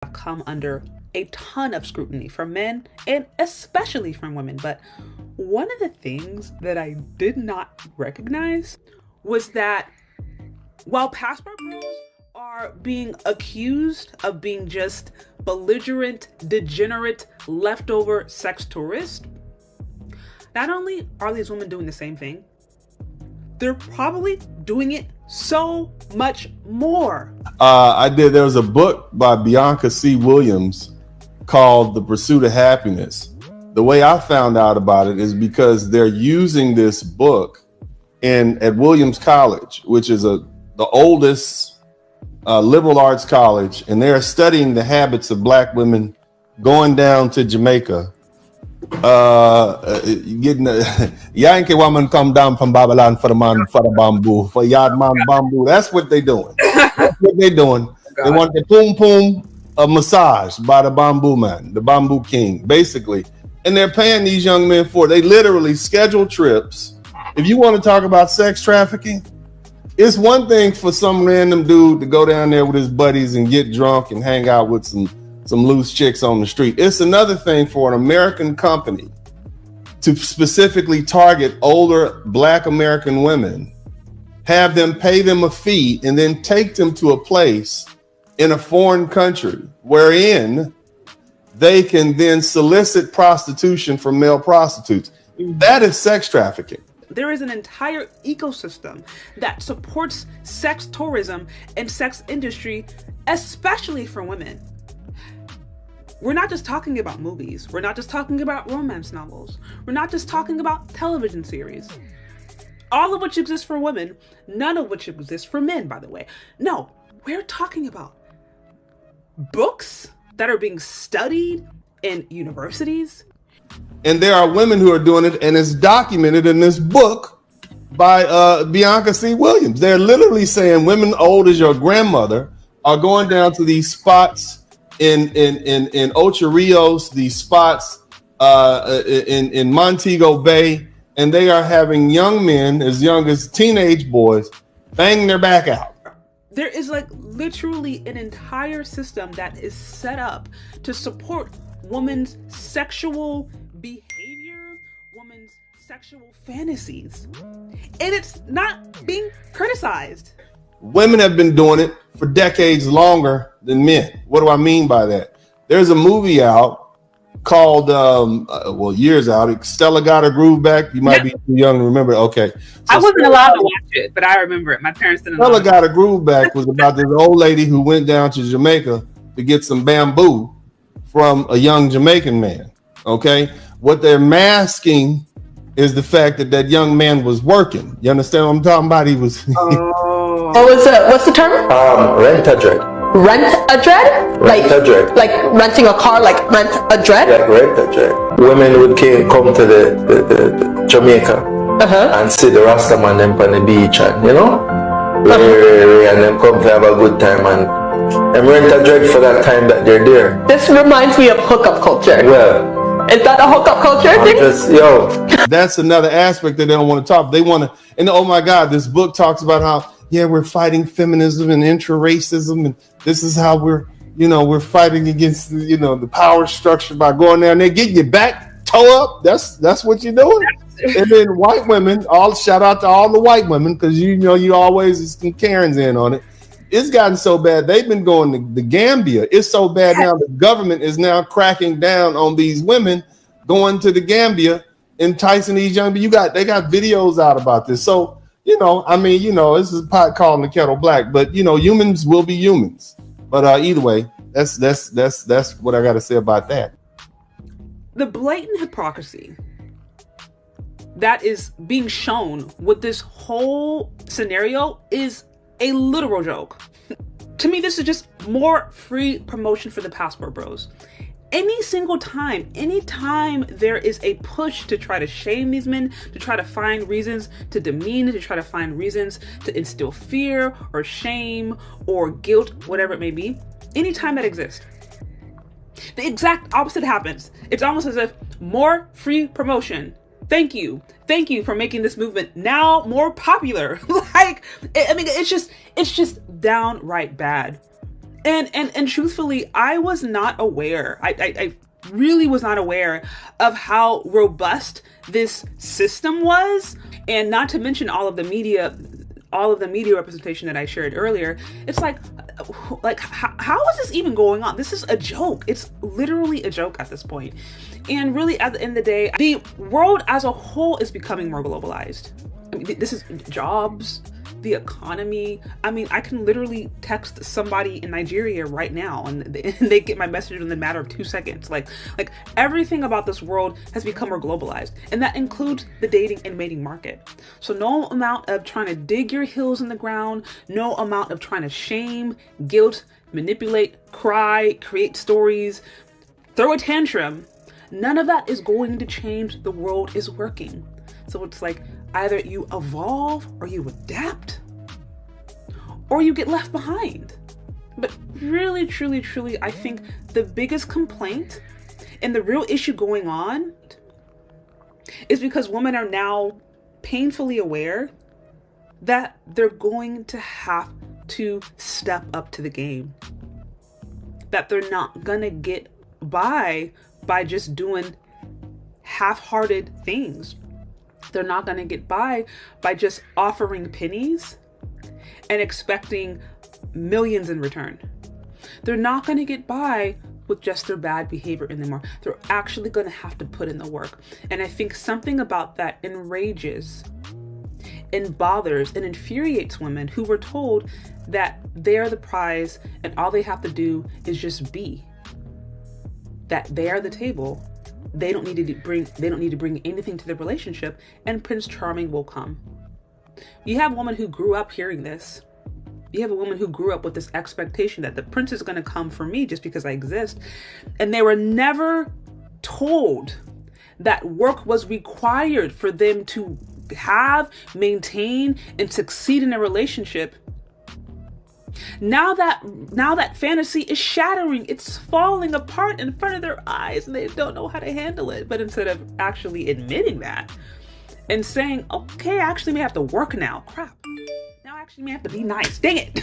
have come under a ton of scrutiny from men and especially from women. But one of the things that I did not recognize was that while passport bros are being accused of being just belligerent, degenerate, leftover sex tourists, not only are these women doing the same thing, they're probably doing it so much more. There was a book by Bianca C. Williams called The Pursuit of Happiness. The way I found out about it is because they're using this book at Williams College, which is the oldest liberal arts college, and they're studying the habits of Black women going down to Jamaica. Yankee woman come down from Babylon for the man for the bamboo, for yard man bamboo. That's what they're doing. That's what they're doing. They want the boom boom massage by the bamboo man, the bamboo king, basically. And they're paying these young men for it. They literally schedule trips. If you want to talk about sex trafficking, it's one thing for some random dude to go down there with his buddies and get drunk and hang out with some loose chicks on the street. It's another thing for an American company to specifically target older Black American women, have them pay them a fee, and then take them to a place in a foreign country wherein they can then solicit prostitution from male prostitutes. That is sex trafficking. There is an entire ecosystem that supports sex tourism and sex industry, especially for women. We're not just talking about movies. We're not just talking about romance novels. We're not just talking about television series. All of which exist for women, none of which exists for men, by the way. No, we're talking about books that are being studied in universities. And there are women who are doing it, and it's documented in this book by Bianca C. Williams. They're literally saying women old as your grandmother are going down to these spots in Ocho Rios, these spots in Montego Bay, and they are having young men as young as teenage boys bang their back out. There is literally an entire system that is set up to support women's sexual behavior, women's sexual fantasies, and it's not being criticized. Women have been doing it for decades longer than men. What do I mean by that? There's a movie out called, years out. Stella got her groove back. You might be too young to remember. Okay. So I wasn't allowed to watch it, but I remember it. My parents didn't. Stella got her groove back was about this old lady who went down to Jamaica to get some bamboo from a young Jamaican man. Okay. What they're masking is the fact that young man was working. You understand what I'm talking about? He was. What's the term? Rent a dread. Rent a dread? Rent a dread. Like renting a car, like rent a dread? Like rent a dread. Women would come to the Jamaica and see the Rasta man them on the beach and, and them come to have a good time and rent a dread for that time that they're there. This reminds me of hookup culture. Well, is that a hookup culture thing? That's another aspect that they don't want to talk. They want to, and oh my God, this book talks about how, we're fighting feminism and intra-racism, and this is how we're fighting against the power structure by going there and they get your back toe up. That's what you're doing. And then white women, shout out to all the white women, because you always some Karens in on it. It's gotten so bad they've been going to the Gambia. It's so bad now the government is now cracking down on these women going to the Gambia, enticing these young people. They got videos out about this. So this is a pot calling the kettle black, but humans will be humans. But either way, that's what I got to say about that. The blatant hypocrisy that is being shown with this whole scenario is a literal joke. To me, this is just more free promotion for the passport bros. Anytime there is a push to try to shame these men, to try to find reasons to demean, to try to find reasons to instill fear or shame or guilt, whatever it may be, anytime that exists, the exact opposite happens. It's almost as if more free promotion. Thank you for making this movement now more popular. It's just downright bad. And truthfully, I was not aware. I really was not aware of how robust this system was, and not to mention all of the media representation that I shared earlier. It's like how is this even going on? This is a joke. It's literally a joke at this point. And really, at the end of the day, the world as a whole is becoming more globalized. I mean, this is jobs, the economy. I mean, I can literally text somebody in Nigeria right now and they get my message in the matter of 2 seconds. Like everything about this world has become more globalized, and that includes the dating and mating market. So no amount of trying to dig your heels in the ground, no amount of trying to shame, guilt, manipulate, cry, create stories, throw a tantrum, none of that is going to change. The world is working. So it's like either you evolve or you adapt or you get left behind. But really, truly, truly, I think the biggest complaint and the real issue going on is because women are now painfully aware that they're going to have to step up to the game. That they're not gonna get by just doing half-hearted things. They're not going to get by just offering pennies and expecting millions in return. They're not going to get by with just their bad behavior anymore. They're actually going to have to put in the work. And I think something about that enrages and bothers and infuriates women who were told that they're the prize and all they have to do is just be. That they are the table. They don't need to bring anything to the relationship, and Prince Charming will come. You have a woman who grew up hearing this. You have a woman who grew up with this expectation that the prince is going to come for me just because I exist. And they were never told that work was required for them to have, maintain, and succeed in a relationship. Now that fantasy is shattering, it's falling apart in front of their eyes, and they don't know how to handle it. But instead of actually admitting that and saying, okay, I actually may have to work now. Crap. Now I actually may have to be nice. Dang it.